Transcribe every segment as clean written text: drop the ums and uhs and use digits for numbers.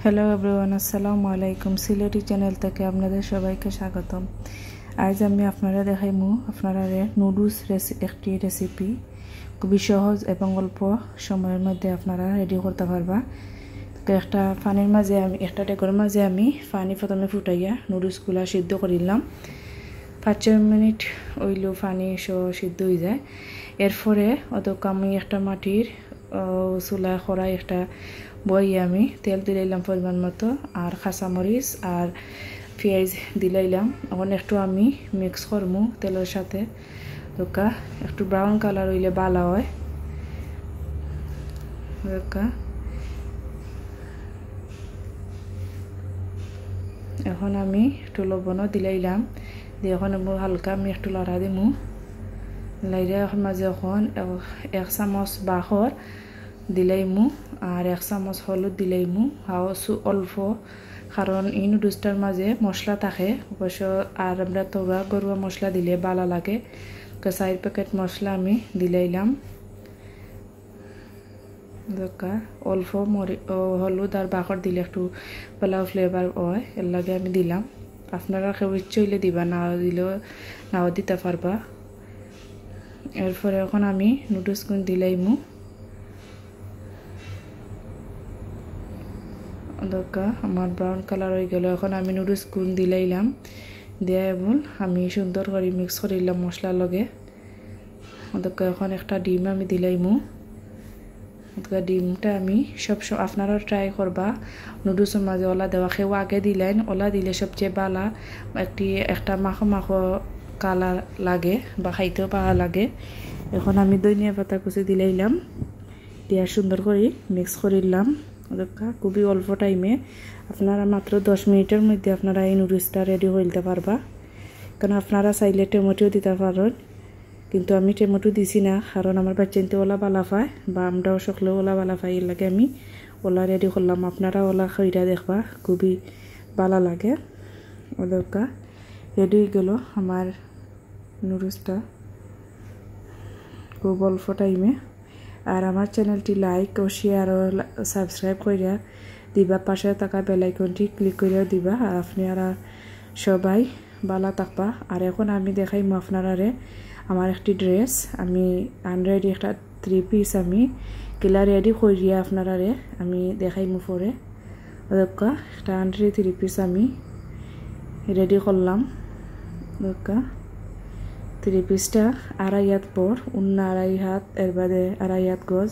Hello everyone, আসসালামু আলাইকুম। Sylheti channel থেকে আপনাদের সবাইকে স্বাগতম। আজ আমি আপনারা দেখাইমু আপনারা নুডলস একটি রেসিপি খুবই সহজ এবং অল্প সময়ের মধ্যে আপনারা রেডি করতে পারবা। তো একটা পানির মাঝে আমি একটা ডেকোর মাঝে আমি পানি প্রথমে ফুটাইয়া নুডলসগুলা সিদ্ধ করিলাম। 5-6 মিনিট ওইলো পানি সিদ্ধ হয়ে যায়। এরপরে অতক আমি একটা মাটির চুলা কড়াই একটা বইয়ে আমি তেল দিলাইলাম পরিমাণ মতো, আর কাঁচামরিচ আর পেঁয়াজ দিলাইলাম। এখন একটু আমি মিক্স করমু তেলের সাথে, দোকা একটু ব্রাউন কালার হইলে ভালো হয়। দোকা এখন আমি একটু লবণও দিলাইলাম, দিয়ে এখন হালকা আমি একটু লড়া দিমু। লাইরা এখন মাঝে এখন 1 চামচ বাখর দিলাইমু আর 1 চামচ হলুদ দিলাইমু অল্প, কারণ এই নুডলসটার মাঝে মশলা থাকে অবশ্য। আর আমরা তোরা গরুয়া মশলা দিলে ভালো লাগে। 4 প্যাকেট মশলা আমি দিলাইলাম। অল্প হলুদ আর বাখর দিলে একটু পোলাও ফ্লেভার হয়, এর লাগে আমি দিলাম। আপনারা কেউ ইচ্ছে হইলে দিবা, নাও দিতে পারবা। এরপরে এখন আমি নুডলসগুলো দিলাইমু। আমার ব্রাউন কালার হয়ে গেল। এখন আমি নুডলসগুলো দিলাইলাম, দিয়ে এবং আমি সুন্দর করে মিক্স করিলাম মশলার লগে। এখন একটা ডিম আমি দিলাইমু। ডিমটা আমি সবসময় আপনারাও ট্রাই করবা নুডলসের মাঝে ওলা দেওয়া। কেউ আগে দিলেন, ওলা দিলে সবচেয়ে বালা একটা মাখো মাখো কালার লাগে বা খাইতেও ভালো লাগে। এখন আমি ধনিয়া পাতা কুচি দিলাইলাম, দিয়া সুন্দর করে মিক্স করিলাম। খুবই অল্প টাইমে আপনারা মাত্র 10 মিনিটের মধ্যে আপনারা এই নুডলসটা রেডি হইতে পারবা। কারণ আপনারা চাইলে টমেটো দিতে পারেন, কিন্তু আমি টমেটো দিছি না, কারণ আমার বাচ্চাতে ওলা বালা পায় বা আমরাও সকলে ওলা বালা পাই, এর লাগে আমি ওলা রেডি করলাম। আপনারা ওলা খইরা দেখবা, খুবই ভালো লাগে। ওদকা রেডি হয়ে গেল আমার নুডলসটা খুব অল্প টাইমে। আর আমার চ্যানেলটি লাইক ও শেয়ার ও সাবস্ক্রাইব করিয়া দিবা, পাশে থাকা বেল আইকনটি ক্লিক করিয়া দিবা। আর আপনারা সবাই ভালো থাকবা। আর এখন আমি দেখাইমু আপনারারে আমার একটি ড্রেস, আমি আনরেডি একটা 3 পিস আমি কিলা রেডি করিয়া আপনারারে আমি দেখাইমু পরে। একটা 3 পিস আমি রেডি করলাম। 3 পিসটা 2.5 হাত পর, 2.5 হাত, এর বাদে 2.5 হাত গজ,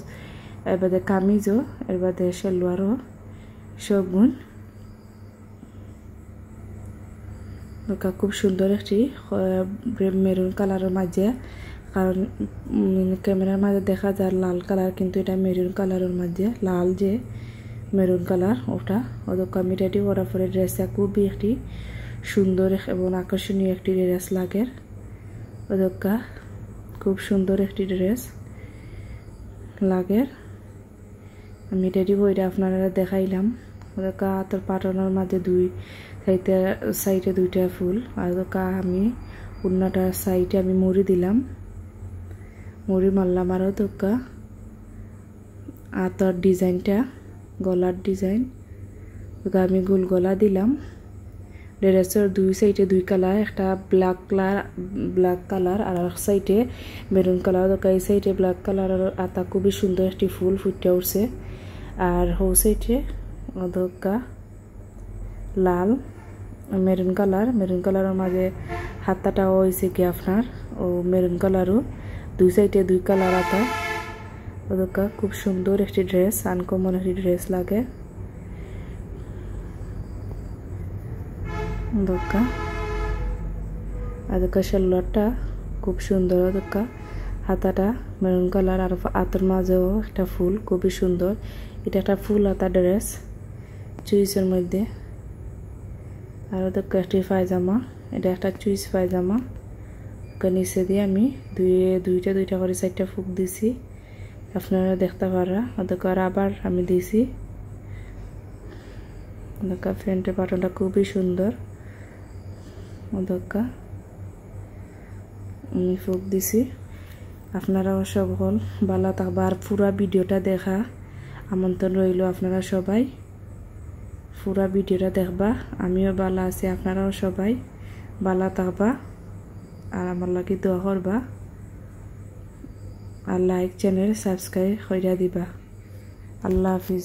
এর বাদে কামিজও, এর বাদে সালোয়ারও, সব গুণ। খুব সুন্দর একটি মেরুন কালারের মাঝে, কারণ ক্যামেরার মাঝে দেখা যায় লাল কালার, কিন্তু এটা মেরুন কালারের মাঝে, লাল যে মেরুন কালার ওটা। ওদেরকে আমি রেডি করার পরে ড্রেসটা খুবই একটি সুন্দর এবং আকর্ষণীয় একটি ড্রেস লাগে। ওদেরকা খুব সুন্দর একটি ড্রেস লাগে। আমি রেডি করে আপনারা দেখাইলাম। ওদেরকা হাতের পাটানোর মাঝে 2 সাইডে 2টা ফুল, আর ওদেরকা আমি উন্নাটার সাইডে আমি মুড়ি দিলাম, মুড়ি মারলাম। আর ওদেরকা হাতের ডিজাইনটা গলার ডিজাইন, ওদেরকা আমি গোল গলা দিলাম। ড্রেসের 2 সাইডে 2 কালার, একটা ব্ল্যাক কালার আর এক সাইডে মেরুন কালার। এই সাইডে ব্ল্যাক কালারের আতা খুবই সুন্দর একটি ফুল ফুটে উঠছে। আর হো সাইডে ওদকা লাল মেরুন কালারের মাঝে হাতাটাও হয়েছে কি আপনার ও মেরুন কালারও। 2 সাইডে 2 কালার আতা। ওদকা খুব সুন্দর একটি ড্রেস, আনকমন একটি ড্রেস লাগে। আদকা সালোয়ারটা খুব সুন্দর। ওদকা হাতাটা মেরুন কালার, আর হাতের মাঝেও একটা ফুল খুবই সুন্দর। এটা একটা ফুল হাতা ড্রেস চুইসের মধ্যে। আর ওদকা একটি পায়জামা, এটা একটা চুইস পায়জামা। নিচে দিয়ে আমি দুইটা করে 4টা ফুক দিছি, আপনারা দেখতে পারা। ওদকা আবার আমি দিছি। ওদকা ফ্রন্টের বাটনটা খুবই সুন্দর। ওদকা ফুক দিছি। আপনারাও সকল ভালো থাকবা। আর পুরা ভিডিওটা দেখা আমন্ত্রণ রইল আপনারা সবাই। পুরা ভিডিওটা দেখবা। আমিও বালা আছি, আপনারাও সবাই বালা থাকবা আর আমার লাগি দোয়া করবা আর লাইক চ্যানেল সাবস্ক্রাইব কইরা দিবা। আল্লাহ হাফিজ।